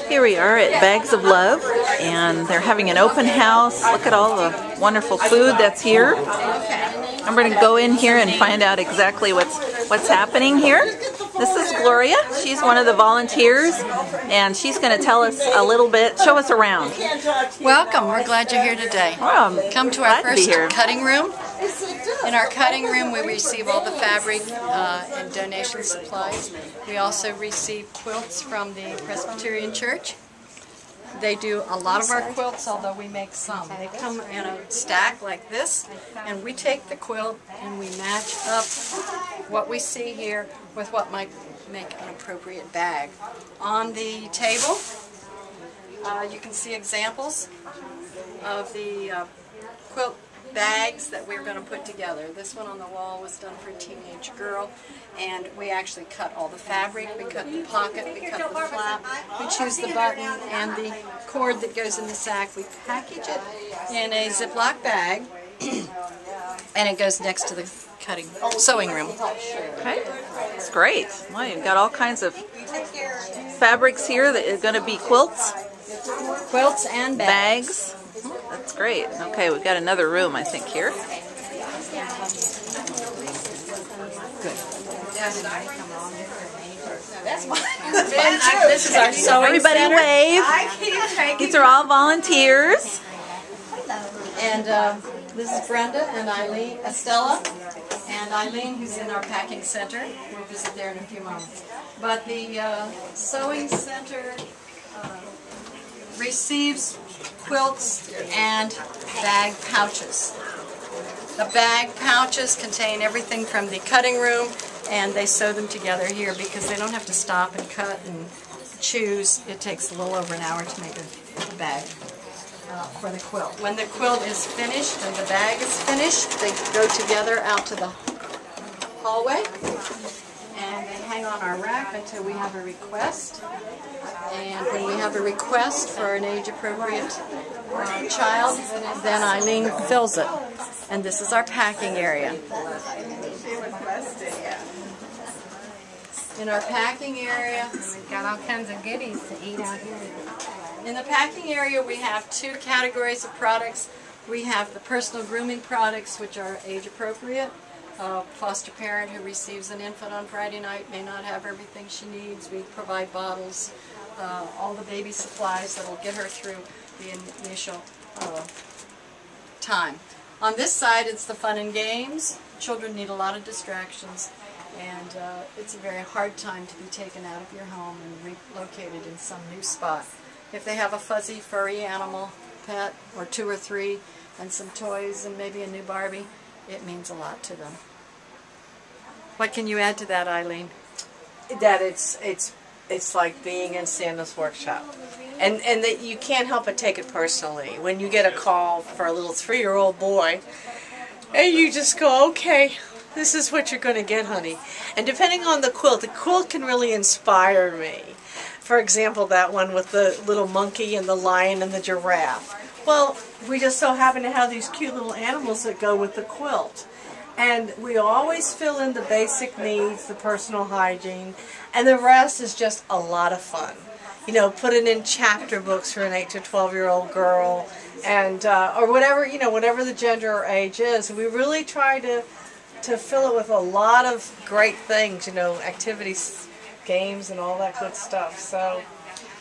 Here we are at Bags of Love, and they're having an open house. Look at all the wonderful food that's here. I'm going to go in here and find out exactly what's happening here. This is Gloria. She's one of the volunteers, and she's going to tell us a little bit, show us around. Welcome. We're glad you're here today. Well, come to our first cutting room. In our cutting room, we receive all the fabric and donation supplies. We also receive quilts from the Presbyterian Church. They do a lot of our quilts, although we make some. They come in a stack like this, and we take the quilt and we match up what we see here with what might make an appropriate bag. On the table, you can see examples of the quilt bags that we're going to put together. This one on the wall was done for a teenage girl, and we actually cut all the fabric, we cut the pocket, we cut the flap, we choose the button and the cord that goes in the sack. We package it in a Ziploc bag and it goes next to the sewing room. Okay, that's great. Well, you've got all kinds of fabrics here that are going to be quilts. Quilts and bags. That's great. Okay, we've got another room, I think, here. Good. This is our sewing Everybody center. Wave. These are all volunteers. And this is Brenda and Eileen, Estella, and Eileen, who's in our packing center. We'll visit there in a few moments. But the sewing center receives quilts and bag pouches. The bag pouches contain everything from the cutting room, and they sew them together here because they don't have to stop and cut and choose. It takes a little over an hour to make a bag for the quilt. When the quilt is finished and the bag is finished, they go together out to the hallway, and they hang on our rack until we have a request. And when we have a request for an age-appropriate child, then Eileen fills it. And this is our packing area. In our packing area, we've got all kinds of goodies to eat out here. In the packing area, we have two categories of products. We have the personal grooming products, which are age-appropriate. A foster parent who receives an infant on Friday night may not have everything she needs. We provide bottles, all the baby supplies that will get her through the initial time. On this side, it's the fun and games. Children need a lot of distractions, and it's a very hard time to be taken out of your home and relocated in some new spot. If they have a fuzzy, furry animal pet, or two or three, and some toys and maybe a new Barbie, it means a lot to them. What can you add to that, Eileen? That it's like being in Santa's workshop, and that you can't help but take it personally when you get a call for a little 3-year-old boy, and you just go, okay, this is what you're going to get, honey. And depending on the quilt can really inspire me. For example, that one with the little monkey and the lion and the giraffe. Well, we just so happen to have these cute little animals that go with the quilt. And we always fill in the basic needs, the personal hygiene, and the rest is just a lot of fun. You know, put it in chapter books for an 8 to 12-year-old girl, and or whatever, you know, whatever the gender or age is. We really try to fill it with a lot of great things, you know, activities, games, and all that good stuff. So,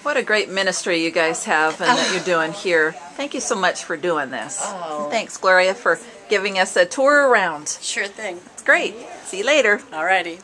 what a great ministry you guys have and that you're doing here. Thank you so much for doing this. Oh. Thanks, Gloria, for giving us a tour around. Sure thing. It's great. See you later. Alrighty.